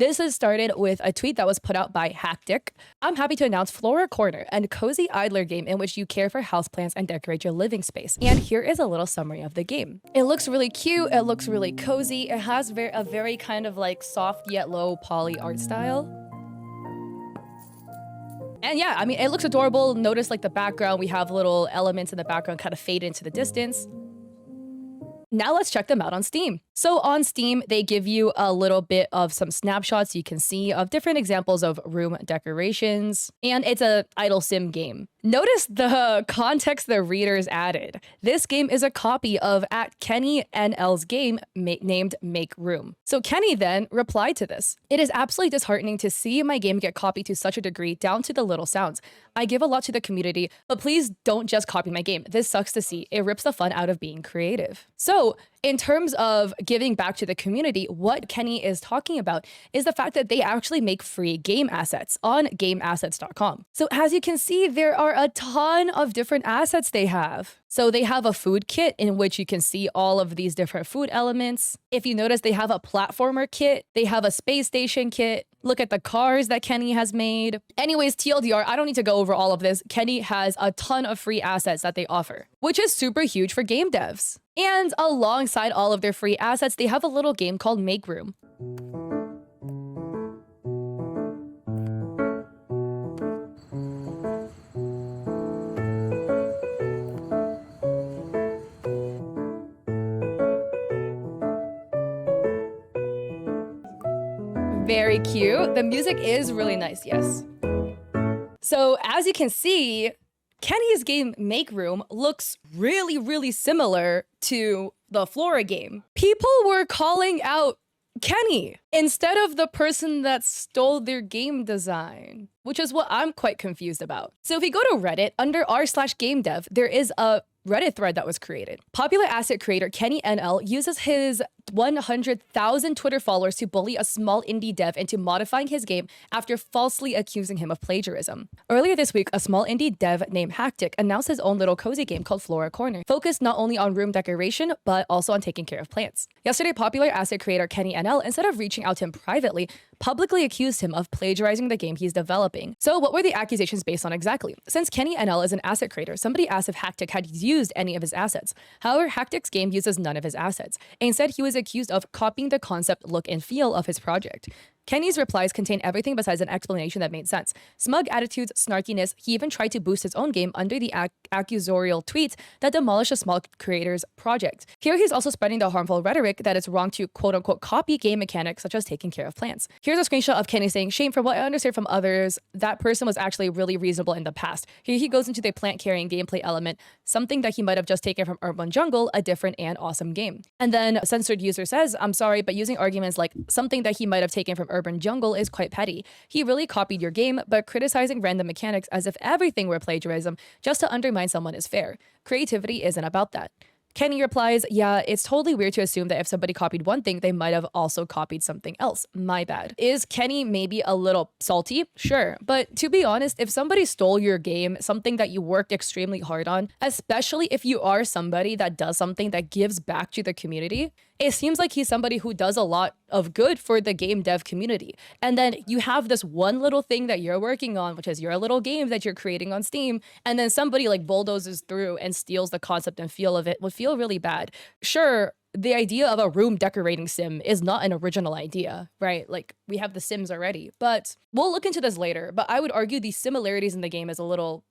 This is started with a tweet that was put out by Hactic. I'm happy to announce Flora Corner, a cozy idler game in which you care for houseplants and decorate your living space. And here is a little summary of the game. It looks really cute. It looks really cozy. It has a very kind of like soft yet low poly art style. And yeah, I mean, it looks adorable. Notice like the background, we have little elements in the background kind of fade into the distance. Now let's check them out on Steam. So on Steam, they give you a little bit of some snapshots you can see of different examples of room decorations, and it's a idle sim game. Notice the context the readers added. This game is a copy of @KennyNL's game named Make Room. So Kenny then replied to this. It is absolutely disheartening to see my game get copied to such a degree down to the little sounds. I give a lot to the community, but please don't just copy my game. This sucks to see. It rips the fun out of being creative. So in terms of giving back to the community, what Kenny is talking about is the fact that they actually make free game assets on gameassets.com. So as you can see, there are a ton of different assets they have. So they have a food kit in which you can see all of these different food elements. If you notice, they have a platformer kit. They have a space station kit. Look at the cars that Kenny has made. Anyways, TLDR, I don't need to go over all of this. Kenny has a ton of free assets that they offer, which is super huge for game devs. And alongside all of their free assets, they have a little game called Make Room. Very cute. The music is really nice, yes. So as you can see, Kenny's game Make Room looks really, really similar to the Flora game. People were calling out Kenny instead of the person that stole their game design, which is what I'm quite confused about. So if you go to Reddit, under r/game dev, there is a Reddit thread that was created. Popular asset creator Kenny NL uses his 100,000 Twitter followers to bully a small indie dev into modifying his game after falsely accusing him of plagiarism. Earlier this week, a small indie dev named Hactic announced his own little cozy game called Flora Corner, focused not only on room decoration, but also on taking care of plants. Yesterday, popular asset creator Kenny NL, instead of reaching out to him privately, publicly accused him of plagiarizing the game he's developing. So what were the accusations based on exactly? Since Kenny NL is an asset creator, somebody asked if Hactic had used any of his assets. However, Hactic's game uses none of his assets. Instead, he was accused of copying the concept, look, and feel of his project. Kenny's replies contain everything besides an explanation that made sense. Smug attitudes, snarkiness, he even tried to boost his own game under the accusorial tweets that demolished a small creator's project. Here he's also spreading the harmful rhetoric that it's wrong to quote-unquote copy game mechanics such as taking care of plants. Here's a screenshot of Kenny saying, shame, from what I understand from others, that person was actually really reasonable in the past. Here he goes into the plant-carrying gameplay element, something that he might have just taken from Urban Jungle, a different and awesome game. And then a censored user says, I'm sorry, but using arguments like something that he might have taken from Urban Jungle is quite petty. He really copied your game, but criticizing random mechanics as if everything were plagiarism just to undermine someone is fair. Creativity isn't about that. Kenny replies, yeah, it's totally weird to assume that if somebody copied one thing, they might have also copied something else. My bad. Is Kenny maybe a little salty? Sure. But to be honest, if somebody stole your game, something that you worked extremely hard on, especially if you are somebody that does something that gives back to the community, it seems like he's somebody who does a lot of good for the game dev community. And then you have this one little thing that you're working on, which is your little game that you're creating on Steam, and then somebody like bulldozes through and steals the concept and feel of it would feel really bad. Sure, the idea of a room decorating sim is not an original idea, right? Like, we have the Sims already, but we'll look into this later. But I would argue the similarities in the game is a little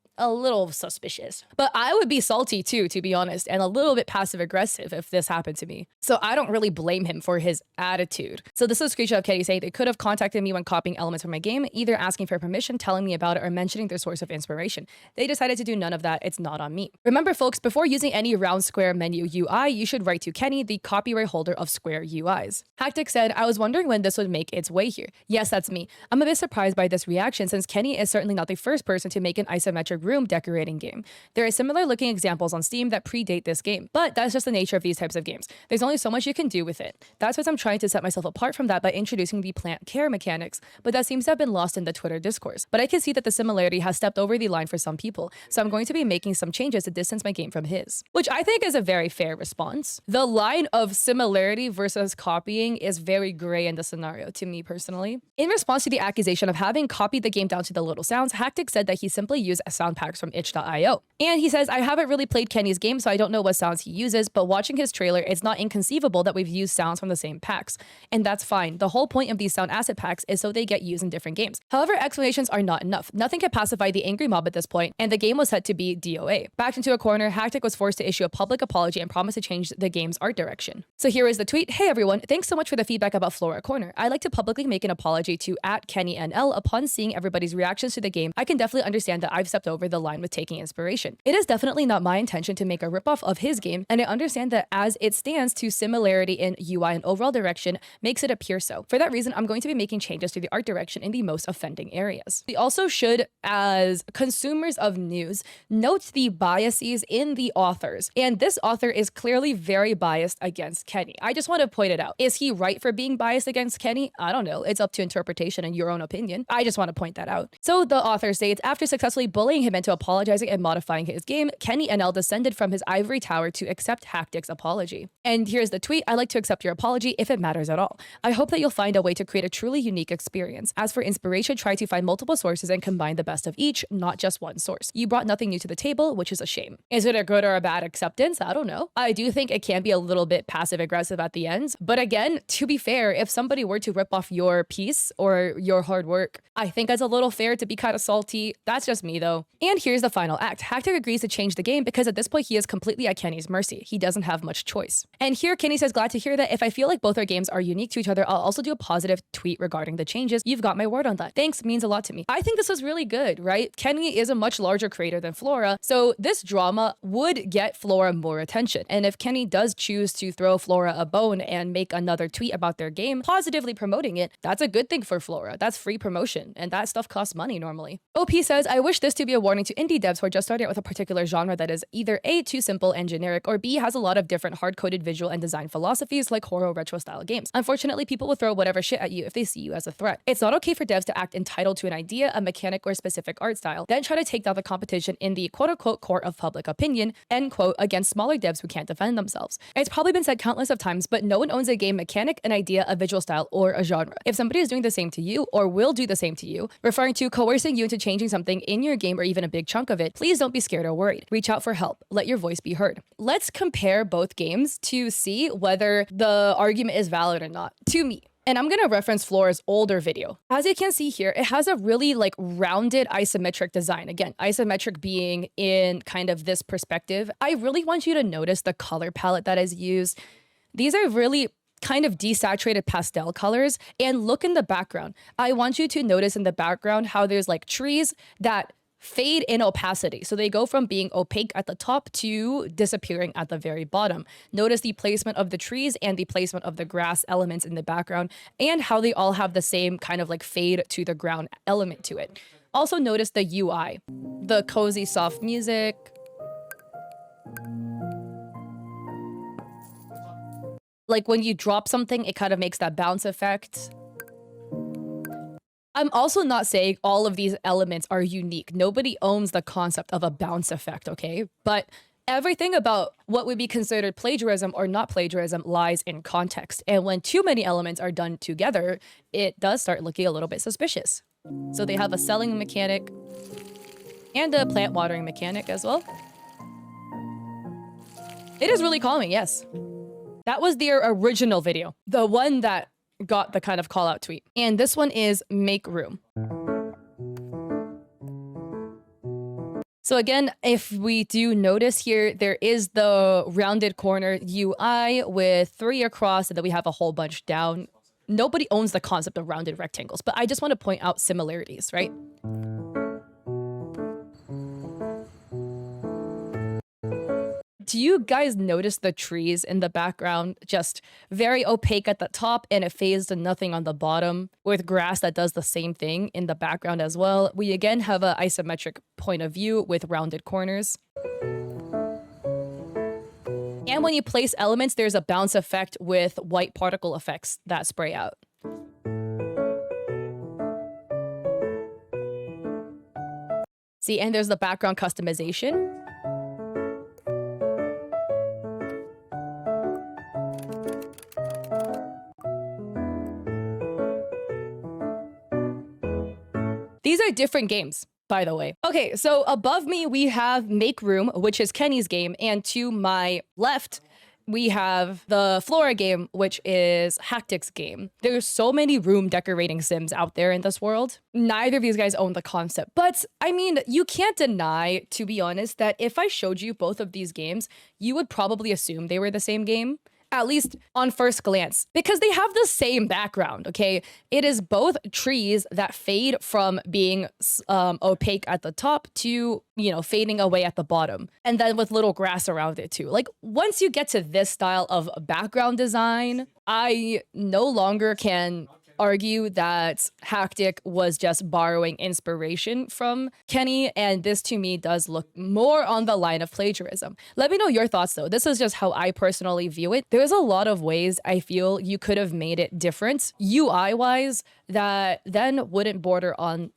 suspicious. But I would be salty too, to be honest, and a little bit passive aggressive if this happened to me. So I don't really blame him for his attitude. So this is a screenshot of Kenny saying they could have contacted me when copying elements from my game, either asking for permission, telling me about it, or mentioning their source of inspiration. They decided to do none of that. It's not on me. Remember folks, before using any round square menu UI, you should write to Kenny, the copyright holder of Square UIs. Hactic said, I was wondering when this would make its way here. Yes, that's me. I'm a bit surprised by this reaction since Kenny is certainly not the first person to make an isometric room decorating game. There are similar looking examples on Steam that predate this game, but that's just the nature of these types of games. There's only so much you can do with it. That's why I'm trying to set myself apart from that by introducing the plant care mechanics, but that seems to have been lost in the Twitter discourse. But I can see that the similarity has stepped over the line for some people, so I'm going to be making some changes to distance my game from his, which I think is a very fair response. The line of similarity versus copying is very gray in the scenario to me personally. In response to the accusation of having copied the game down to the little sounds, Hactic said that he simply used sound packs from itch.io. And he says, I haven't really played Kenny's game, so I don't know what sounds he uses, but watching his trailer, it's not inconceivable that we've used sounds from the same packs. And that's fine. The whole point of these sound asset packs is so they get used in different games. However, explanations are not enough. Nothing can pacify the angry mob at this point, and the game was set to be DOA. Backed into a corner, Hactic was forced to issue a public apology and promise to change the game's art direction. So here is the tweet. Hey everyone, thanks so much for the feedback about Flora Corner. I'd like to publicly make an apology to @KennyNL upon seeing everybody's reactions to the game. I can definitely understand that I've stepped over the line with taking inspiration. It is definitely not my intention to make a ripoff of his game, and I understand that as it stands to similarity in UI and overall direction makes it appear so. For that reason, I'm going to be making changes to the art direction in the most offending areas. We also should, as consumers of news, note the biases in the authors. And this author is clearly very biased against Kenny. I just want to point it out. Is he right for being biased against Kenny? I don't know. It's up to interpretation and your own opinion. I just want to point that out. So the author states, after successfully bullying him into apologizing and modifying his game, Kenny NL descended from his ivory tower to accept Hactic's apology. And here's the tweet. I'd like to accept your apology if it matters at all. I hope that you'll find a way to create a truly unique experience. As for inspiration, try to find multiple sources and combine the best of each, not just one source. You brought nothing new to the table, which is a shame. Is it a good or a bad acceptance? I don't know. I do think it can be a little bit passive aggressive at the end. But again, to be fair, if somebody were to rip off your piece or your hard work, I think it's a little fair to be kind of salty. That's just me though. And here's the final act. Hactic agrees to change the game because at this point he is completely at Kenny's mercy. He doesn't have much choice. And here Kenny says, glad to hear that. If I feel like both our games are unique to each other, I'll also do a positive tweet regarding the changes. You've got my word on that. Thanks, means a lot to me. I think this was really good, right? Kenny is a much larger creator than Flora, so this drama would get Flora more attention. And if Kenny does choose to throw Flora a bone and make another tweet about their game, positively promoting it, that's a good thing for Flora. That's free promotion, and that stuff costs money normally. OP says, I wish this to be a warning to indie devs who are just starting out with a particular genre that is either A, too simple and generic, or B, has a lot of different hard-coded visual and design philosophies like horror retro style games. Unfortunately, people will throw whatever shit at you if they see you as a threat. It's not okay for devs to act entitled to an idea, a mechanic, or a specific art style, then try to take down the competition in the quote-unquote court of public opinion, end quote, against smaller devs who can't defend themselves. It's probably been said countless of times, but no one owns a game mechanic, an idea, a visual style, or a genre. If somebody is doing the same to you, or will do the same to you, referring to coercing you into changing something in your game or even a big chunk of it, please don't be scared or worried. Reach out for help. Let your voice be heard. Let's compare both games to see whether the argument is valid or not, to me. And I'm going to reference Flora's older video. As you can see here, it has a really rounded isometric design. Again, isometric being in kind of this perspective. I really want you to notice the color palette that is used. These are really kind of desaturated pastel colors, and look in the background. I want you to notice in the background how there's trees that fade in opacity. So they go from being opaque at the top to disappearing at the very bottom. Notice the placement of the trees and the placement of the grass elements in the background and how they all have the same kind of fade to the ground element to it. Also notice the UI, the cozy soft music. When you drop something, it kind of makes that bounce effect. I'm also not saying all of these elements are unique. Nobody owns the concept of a bounce effect, okay? But everything about what would be considered plagiarism or not plagiarism lies in context. And when too many elements are done together, it does start looking a little bit suspicious. So they have a selling mechanic and a plant watering mechanic as well. It is really calming, yes. That was their original video, the one that got the kind of call out tweet. And this one is make room. So again, if we do notice here, there is the rounded corner UI with 3 across, and then we have a whole bunch down. Nobody owns the concept of rounded rectangles, but I just want to point out similarities, right? Do do you guys notice the trees in the background? Just very opaque at the top and it fades to nothing on the bottom, with grass that does the same thing in the background as well. We again have an isometric point of view with rounded corners. And when you place elements, there's a bounce effect with white particle effects that spray out. See, and there's the background customization. These are different games, by the way. Okay, so above me, we have Make Room, which is Kenny's game. And to my left, we have the Flora game, which is Hactic's game. There's so many room decorating sims out there in this world. Neither of these guys own the concept. But I mean, you can't deny, to be honest, that if I showed you both of these games, you would probably assume they were the same game. At least on first glance, because they have the same background, okay? It is both trees that fade from being opaque at the top to, you know, fading away at the bottom. And then with little grass around it too. Like, once you get to this style of background design, I no longer can argue that Hactic was just borrowing inspiration from Kenny, and this to me does look more on the line of plagiarism. Let me know your thoughts though. This is just how I personally view it. There's a lot of ways I feel you could have made it different UI wise that then wouldn't border on,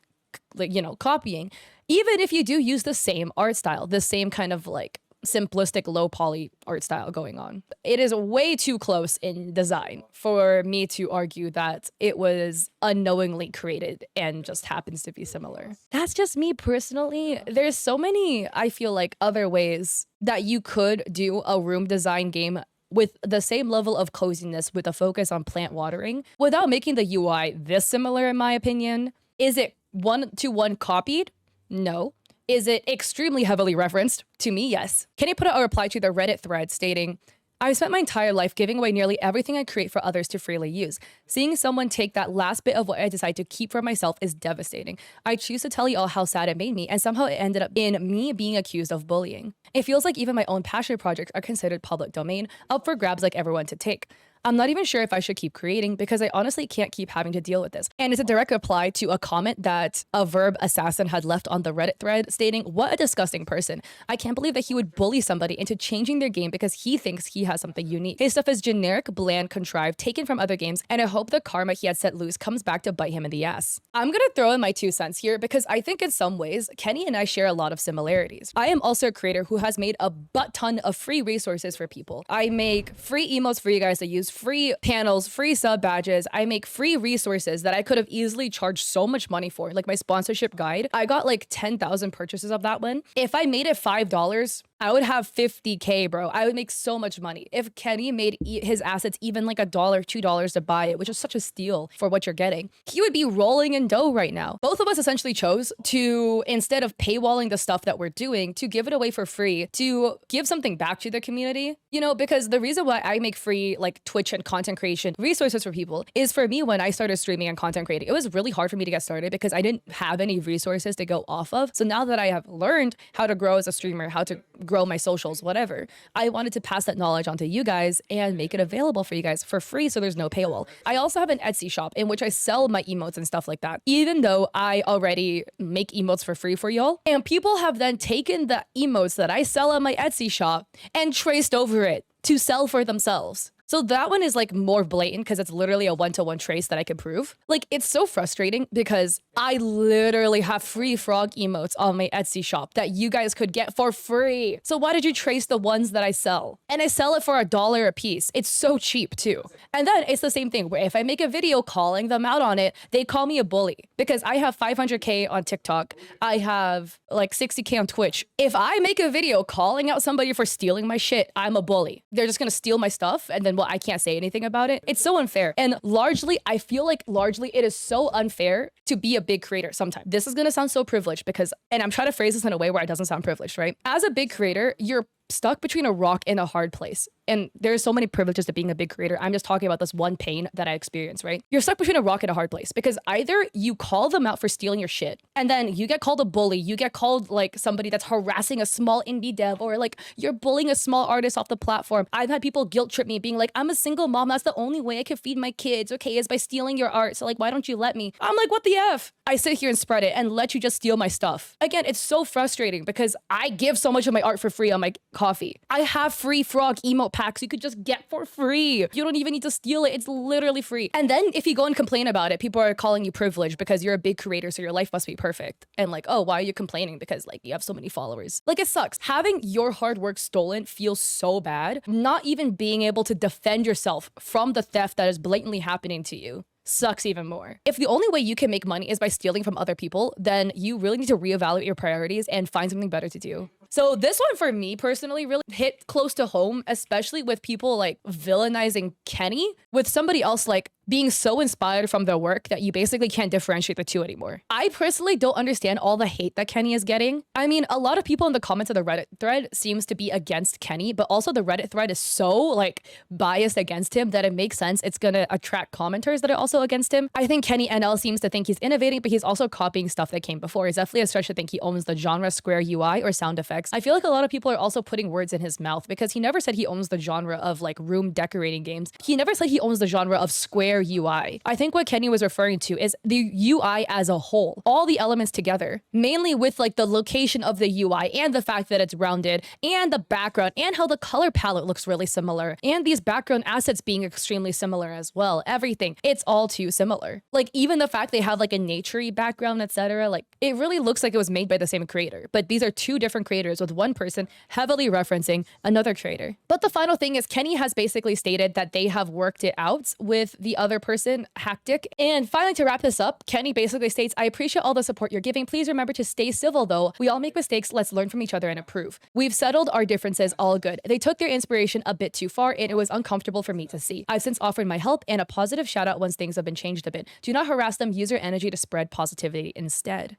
like, you know, copying. Even if you do use the same art style, the same kind of like simplistic low poly art style going on. It is way too close in design for me to argue that it was unknowingly created and just happens to be similar. That's just me personally. There's so many, I feel like, other ways that you could do a room design game with the same level of coziness with a focus on plant watering without making the UI this similar, in my opinion. Is it one-to-one copied? No. Is it extremely heavily referenced? To me, yes. Kenny put out a reply to the Reddit thread stating, "I've spent my entire life giving away nearly everything I create for others to freely use. Seeing someone take that last bit of what I decide to keep for myself is devastating. I choose to tell you all how sad it made me, and somehow it ended up in me being accused of bullying. It feels like even my own passion projects are considered public domain, up for grabs like everyone to take. I'm not even sure if I should keep creating because I honestly can't keep having to deal with this." And it's a direct reply to a comment that a Verb Assassin had left on the Reddit thread stating, "What a disgusting person. I can't believe that he would bully somebody into changing their game because he thinks he has something unique. His stuff is generic, bland, contrived, taken from other games, and I hope the karma he had set loose comes back to bite him in the ass." I'm gonna throw in my 2 cents here because I think in some ways, Kenny and I share a lot of similarities. I am also a creator who has made a butt ton of free resources for people. I make free emotes for you guys to use, free panels, free sub badges. I make free resources that I could have easily charged so much money for. Like my sponsorship guide, I got like 10,000 purchases of that one. If I made it $5, I would have 50K, bro. I would make so much money. If Kenny made his assets even like $1, $2 to buy it, which is such a steal for what you're getting, he would be rolling in dough right now. Both of us essentially chose to, instead of paywalling the stuff that we're doing, to give it away for free, to give something back to the community. You know, because the reason why I make free like Twitch and content creation resources for people is, for me, when I started streaming and content creating, it was really hard for me to get started because I didn't have any resources to go off of. So now that I have learned how to grow as a streamer, how to grow my socials, whatever, I wanted to pass that knowledge on to you guys and make it available for you guys for free so there's no paywall. I also have an Etsy shop in which I sell my emotes and stuff like that, even though I already make emotes for free for y'all. And people have then taken the emotes that I sell on my Etsy shop and traced over it to sell for themselves. So that one is like more blatant because it's literally a one-to-one trace that I can prove. Like, it's so frustrating because I literally have free frog emotes on my Etsy shop that you guys could get for free. So why did you trace the ones that I sell? And I sell it for $1 a piece. It's so cheap too. And then it's the same thing where if I make a video calling them out on it, they call me a bully because I have 500K on TikTok. I have like 60K on Twitch. If I make a video calling out somebody for stealing my shit, I'm a bully. They're just gonna steal my stuff and then I can't say anything about it. It's so unfair. And largely, I feel like it is so unfair to be a big creator sometimes. This is going to sound so privileged because, and I'm trying to phrase this in a way where it doesn't sound privileged, right? As a big creator, you're stuck between a rock and a hard place. And there's so many privileges to being a big creator. I'm just talking about this one pain that I experienced, right? You're stuck between a rock and a hard place because either you call them out for stealing your shit and then you get called a bully, you get called like somebody that's harassing a small indie dev, or like you're bullying a small artist off the platform. I've had people guilt trip me being like, I'm a single mom. That's the only way I can feed my kids, okay, is by stealing your art. So like, why don't you let me? I'm like, what the F? I sit here and spread it and let you just steal my stuff. Again, it's so frustrating because I give so much of my art for free on my coffee. I have free frog emote packs you could just get for free. You don't even need to steal it. It's literally free. And then if you go and complain about it, people are calling you privileged because you're a big creator, so your life must be perfect. And like, oh, why are you complaining? Because like you have so many followers. Like, it sucks. Having your hard work stolen feels so bad. Not even being able to defend yourself from the theft that is blatantly happening to you sucks even more. If the only way you can make money is by stealing from other people, then you really need to reevaluate your priorities and find something better to do. So this one for me personally really hit close to home, especially with people like villainizing Kenny with somebody else like being so inspired from their work that you basically can't differentiate the two anymore. I personally don't understand all the hate that Kenny is getting. I mean, a lot of people in the comments of the Reddit thread seems to be against Kenny, but also the Reddit thread is so like biased against him that it makes sense it's gonna attract commenters that are also against him. I think Kenny NL seems to think he's innovating, but he's also copying stuff that came before. It's definitely a stretch to think he owns the genre Square UI or sound effects. I feel like a lot of people are also putting words in his mouth because he never said he owns the genre of like room decorating games. He never said he owns the genre of Square UI. I think what Kenny was referring to is the UI as a whole, all the elements together, mainly with like the location of the UI and the fact that it's rounded and the background and how the color palette looks really similar and these background assets being extremely similar as well. Everything, it's all too similar. Like even the fact they have like a naturey background, etc. Like it really looks like it was made by the same creator, but these are two different creators with one person heavily referencing another creator. But the final thing is Kenny has basically stated that they have worked it out with the other person, Hactic. And finally, to wrap this up, Kenny basically states, I appreciate all the support you're giving. Please remember to stay civil though. We all make mistakes. Let's learn from each other and improve. We've settled our differences, all good. They took their inspiration a bit too far and it was uncomfortable for me to see. I've since offered my help and a positive shout out once things have been changed a bit. Do not harass them. Use your energy to spread positivity instead.